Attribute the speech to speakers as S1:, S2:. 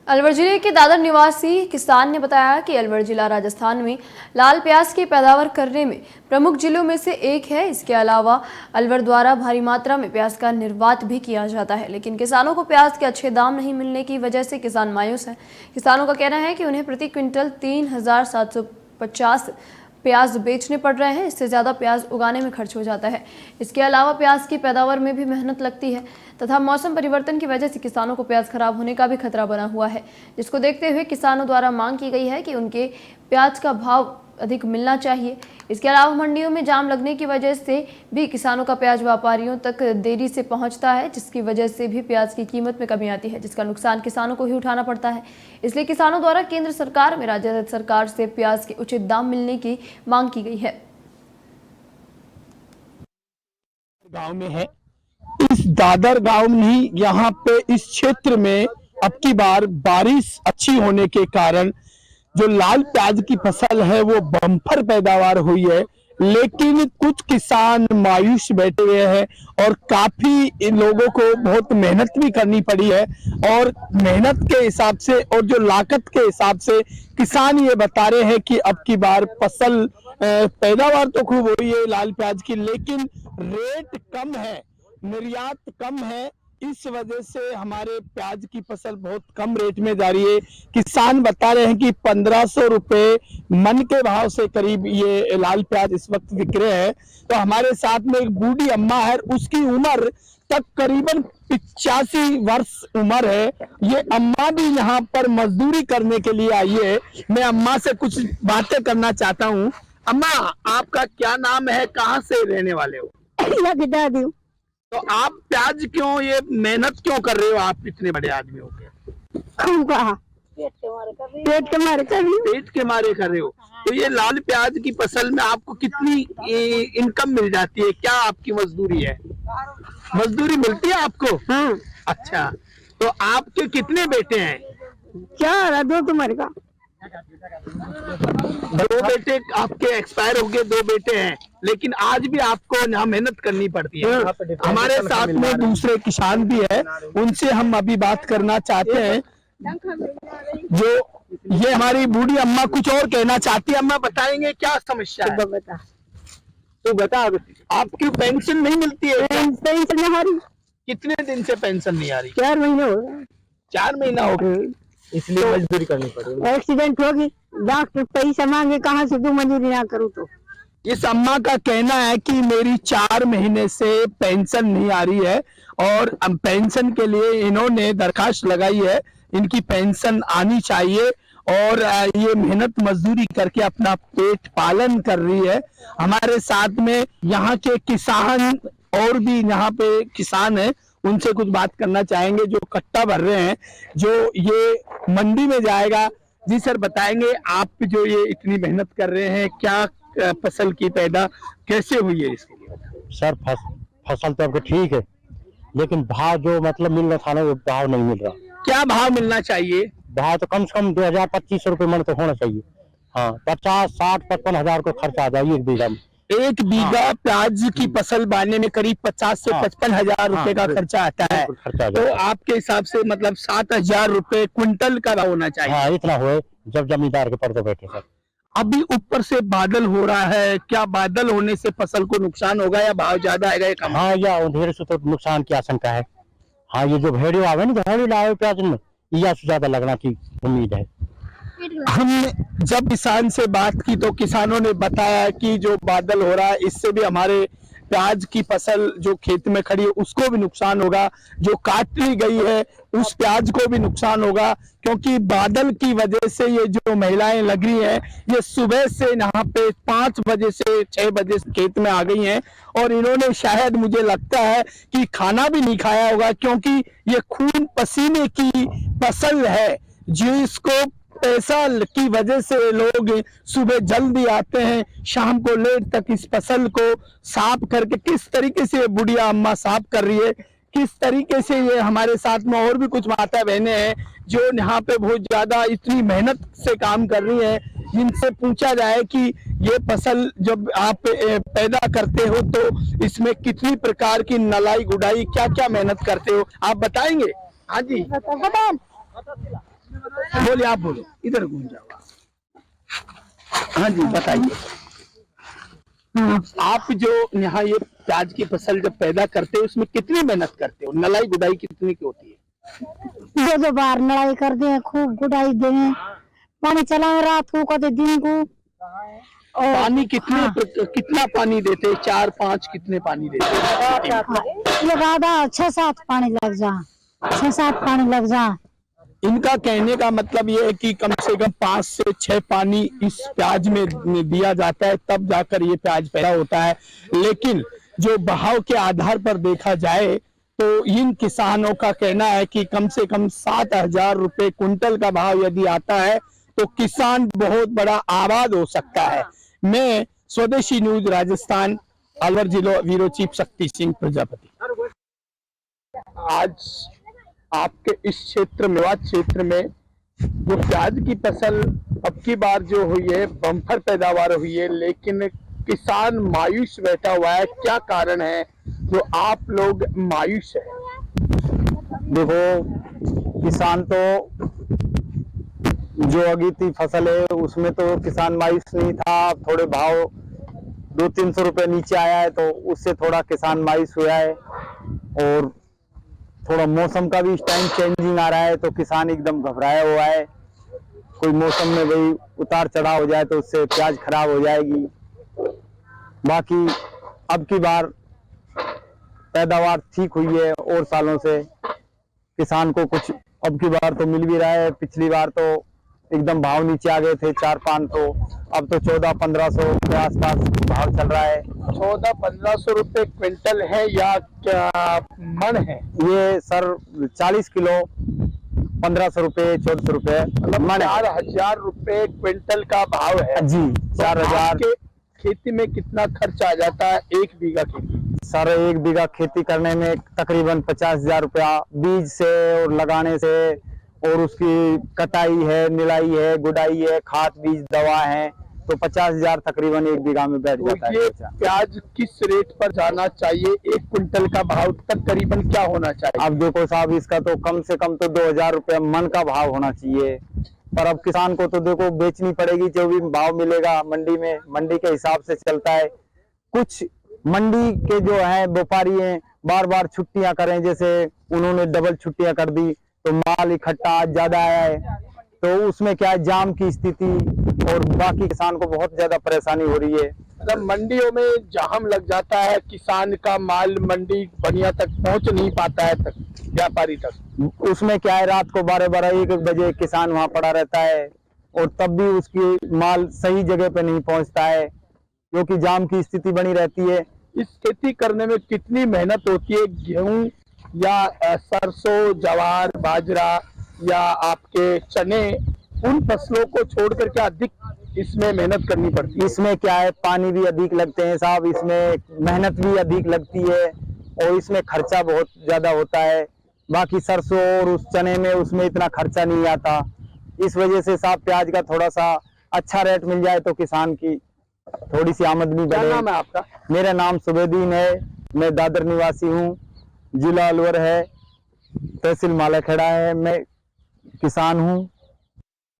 S1: अलवर जिले के दादर निवासी किसान ने बताया कि अलवर जिला राजस्थान में लाल प्याज की पैदावार करने में प्रमुख जिलों में से एक है। इसके अलावा अलवर द्वारा भारी मात्रा में प्याज का निर्यात भी किया जाता है, लेकिन किसानों को प्याज के अच्छे दाम नहीं मिलने की वजह से किसान मायूस हैं। किसानों का कहना है कि उन्हें प्रति क्विंटल 3,750 प्याज बेचने पड़ रहे हैं। इससे ज़्यादा प्याज उगाने में खर्च हो जाता है। इसके अलावा प्याज की पैदावार में भी मेहनत लगती है तथा मौसम परिवर्तन की वजह से किसानों को प्याज खराब होने का भी खतरा बना हुआ है, जिसको देखते हुए किसानों द्वारा मांग की गई है कि उनके प्याज का भाव अधिक मिलना चाहिए। इसके अलावा मंडियों में जाम लगने की वजह से भी किसानों का प्याज व्यापारियों तक देरी से पहुंचता है, जिसकी वजह से भी प्याज की कीमत में कमी आती है, जिसका नुकसान किसानों को ही उठाना पड़ता है। इसलिए किसानों द्वारा केंद्र सरकार में राज्य सरकार से प्याज के उचित दाम मिलने की मांग की गई है।
S2: गांव में है, इस दादर गांव में यहाँ पे इस क्षेत्र में अब की बार बारिश अच्छी होने के कारण जो लाल प्याज की फसल है वो बम्पर पैदावार हुई है, लेकिन कुछ किसान मायूस बैठे हुए हैं और काफी इन लोगों को बहुत मेहनत भी करनी पड़ी है। और मेहनत के हिसाब से और जो लागत के हिसाब से किसान ये बता रहे हैं कि अब की बार फसल पैदावार तो खूब हुई है लाल प्याज की, लेकिन रेट कम है, निर्यात कम है। इस वजह से हमारे प्याज की फसल बहुत कम रेट में जा रही है। किसान बता रहे हैं कि 1500 रुपए मन के भाव से करीब ये लाल प्याज इस वक्त बिक रहे हैं। तो हमारे साथ में एक बूढ़ी अम्मा है, उसकी उम्र तक करीबन 85 वर्ष उम्र है। ये अम्मा भी यहाँ पर मजदूरी करने के लिए आई है। मैं अम्मा से कुछ बातें करना चाहता हूँ। अम्मा, आपका क्या नाम है, कहाँ से रहने वाले हो? तो आप प्याज क्यों, ये मेहनत क्यों कर रहे हो? आप इतने बड़े आदमी हो गए, पेट के मारे कर रहे हो। तो ये लाल प्याज की फसल में आपको कितनी इनकम मिल जाती है? क्या आपकी मजदूरी है? मजदूरी मिलती है आपको?
S3: हाँ।
S2: अच्छा, तो आपके कितने बेटे हैं?
S3: 4, 2 तुम्हारे का।
S2: 2 बेटे आपके एक्सपायर हो गए, 2 बेटे हैं, लेकिन आज भी आपको यहाँ मेहनत करनी पड़ती है। हमारे साथ में दूसरे किसान भी है, उनसे हम अभी बात करना चाहते हैं। जो ये हमारी बूढ़ी अम्मा कुछ और कहना चाहती है। अम्मा, बताएंगे क्या समस्या है? तो बता, आपकी पेंशन नहीं मिलती है?
S3: पेंशन नहीं आ रही।
S2: कितने दिन से पेंशन नहीं आ रही?
S3: 4 महीने हो गए।
S2: 4 महीना हो गए, इसलिए मजदूरी करनी पड़ेगी।
S3: एक्सीडेंट होगी, डॉक्टर पैसा मांगे, कहाँ से दूं मजदूरी ना करूँ तो।
S2: इस अम्मा का कहना है कि मेरी 4 महीने से पेंशन नहीं आ रही है और पेंशन के लिए इन्होंने दरखास्त लगाई है। इनकी पेंशन आनी चाहिए और ये मेहनत मजदूरी करके अपना पेट पालन कर रही है। हमारे साथ में यहाँ के किसान और भी यहाँ पे किसान हैं, उनसे कुछ बात करना चाहेंगे जो कट्टा भर रहे हैं, जो ये मंडी में जाएगा। जी सर, बताएंगे आप जो ये इतनी मेहनत कर रहे हैं, क्या फसल की पैदा कैसे हुई है इसके लिए?
S4: सर फसल तो आपको ठीक है, लेकिन भाव जो मतलब मिल रहा था ना, वो भाव नहीं मिल रहा।
S2: क्या भाव मिलना चाहिए?
S4: भाव तो कम से कम 2000-2500 रुपये मन तो होना चाहिए। हाँ, 50, 60, 55 हजार को खर्चा आ जाए एक बीघा में।
S2: एक बीघा प्याज की फसल बांधने में करीब 50 से 55 हजार रुपए का खर्चा आता है। तो आपके हिसाब से मतलब 7,000 रुपए क्विंटल का होना चाहिए।
S4: हाँ, इतना हुए जब जमींदार के पर्दे बैठे सर।
S2: अभी ऊपर से बादल हो रहा है, क्या बादल होने से फसल को नुकसान होगा या भाव ज्यादा आएगा या कम?
S4: हाँ, या ढेर से तो नुकसान की आशंका है। हाँ, ये जो भेड़ियों आवे ना, भेड़ी लाए प्याज में, या से ज्यादा लगना की उम्मीद है।
S2: हमने जब किसान से बात की तो किसानों ने बताया कि जो बादल हो रहा है इससे भी हमारे प्याज की फसल जो खेत में खड़ी है उसको भी नुकसान होगा, जो काट ली गई है उस प्याज को भी नुकसान होगा, क्योंकि बादल की वजह से ये जो महिलाएं लग रही हैं ये सुबह से यहाँ पे 5 बजे से 6 बजे खेत में आ गई हैं और इन्होंने शायद मुझे लगता है कि खाना भी नहीं खाया होगा, क्योंकि ये खून पसीने की फसल है जिसको पैसा की वजह से लोग सुबह जल्दी आते हैं, शाम को लेट तक इस फसल को साफ करके किस तरीके से बुढ़िया अम्मा साफ कर रही है, किस तरीके से ये हमारे साथ में और भी कुछ माता बहनें हैं जो यहाँ पे बहुत ज्यादा इतनी मेहनत से काम कर रही हैं। जिनसे पूछा जाए कि ये फसल जब आप पैदा करते हो तो इसमें कितनी प्रकार की नलाई गुड़ाई क्या क्या मेहनत करते हो, आप बताएंगे? हाँ जी, बोलिए, आप बोलो, इधर घूम जाओ। हाँ जी, बताइए। आप जो यहाँ ये प्याज की फसल जब पैदा करते हो, उसमें कितनी मेहनत करते हो? नलाई गुड़ाई कितनी की होती है?
S3: दो बार लड़ाई कर दे, खूब गुड़ाई दे, पानी चलाओ रात को कदे दिन को। और
S2: पानी कितना पानी देते? 4-5 कितने पानी देते?
S3: लगा 6-7 पानी लग जा, 6-7 पानी लग जा।
S2: इनका कहने का मतलब ये है कि कम से कम 5 से 6 पानी इस प्याज में दिया जाता है, तब जाकर ये प्याज पैदा होता है। लेकिन जो बहाव के आधार पर देखा जाए तो इन किसानों का कहना है कि कम से कम 7,000 रुपए कुंटल का भाव यदि आता है तो किसान बहुत बड़ा आबाद हो सकता है। मैं स्वदेशी न्यूज राजस्थान, अलवर जिला, ब्यूरो चीफ शक्ति सिंह प्रजापति। आज आपके इस क्षेत्र, मेवात क्षेत्र में जो प्याज की फसल अब की बार जो हुई है, बम्पर पैदावार हुई है, लेकिन किसान मायूस बैठा हुआ है। क्या कारण है जो आप लोग मायूस है?
S5: देखो, किसान तो जो अगीती फसल है उसमें तो किसान मायूस नहीं था। थोड़े भाव 200-300 रुपए नीचे आया है तो उससे थोड़ा किसान मायूस हुआ है। और थोड़ा मौसम का भी इस टाइम चेंजिंग आ रहा है तो किसान एकदम घबराया हुआ है। कोई मौसम में भाई उतार चढ़ाव हो जाए तो उससे प्याज खराब हो जाएगी। बाकी अब की बार पैदावार ठीक हुई है और सालों से किसान को कुछ अब की बार तो मिल भी रहा है। पिछली बार तो एकदम भाव नीचे आ गए थे 400-500, अब तो 1400-1500 के आसपास भाव चल रहा है।
S2: 1400-1500 रुपए क्विंटल है या क्या मन है?
S5: ये सर 40 किलो 1500 रुपए 1400 रुपए मन है।
S2: 4,000 रुपए क्विंटल का भाव है
S5: जी। 4,000।
S2: के खेती में कितना खर्च आ जाता है 1 बीघा खेती?
S5: सर 1 बीघा खेती करने में तकरीबन 50,000 रुपया बीज से और लगाने से, और उसकी कटाई है, निलाई है, गुड़ाई है, खाद बीज दवा है, तो 50,000 तकरीबन 1 बीघा में बैठ जाता है।
S2: ये प्याज किस रेट पर जाना चाहिए? 1 क्विंटल का भाव तकरीबन क्या होना चाहिए?
S5: अब देखो साहब, इसका तो कम से कम तो 2,000 रुपया मन का भाव होना चाहिए। पर अब किसान को तो देखो बेचनी पड़ेगी, जो भी भाव मिलेगा मंडी में, मंडी के हिसाब से चलता है। कुछ मंडी के जो है व्यापारी हैं बार बार छुट्टियां करें, जैसे उन्होंने डबल छुट्टियां कर दी तो माल इकट्ठा आज ज्यादा आया है, तो उसमें क्या है, जाम की स्थिति और बाकी किसान को बहुत ज्यादा परेशानी हो रही है।
S2: मतलब मंडियों में जाम लग जाता है, किसान का माल मंडी बनिया तक पहुंच नहीं पाता है, तक व्यापारी तक।
S5: उसमें क्या है, रात को 12-1 बजे किसान वहां पड़ा रहता है और तब भी उसकी माल सही जगह पे नहीं पहुंचता है क्योंकि जाम की स्थिति बनी रहती है।
S2: इस खेती करने में कितनी मेहनत होती है? गेहूं या सरसों, ज्वार, बाजरा या आपके चने, उन फसलों को छोड़कर क्या अधिक इसमें मेहनत करनी पड़ती है?
S5: इसमें क्या है, पानी भी अधिक लगते हैं साहब, इसमें मेहनत भी अधिक लगती है और इसमें खर्चा बहुत ज्यादा होता है। बाकी सरसों और उस चने में उसमें इतना खर्चा नहीं आता। इस वजह से साहब प्याज का थोड़ा सा अच्छा रेट मिल जाए तो किसान की थोड़ी सी आमदनी बढ़े।
S2: क्या नाम है आपका?
S5: मेरा नाम सुबेदीन है, मैं दादर निवासी हूँ, जिला अलवर है, तहसील मालाखेड़ा है, मैं किसान हूँ।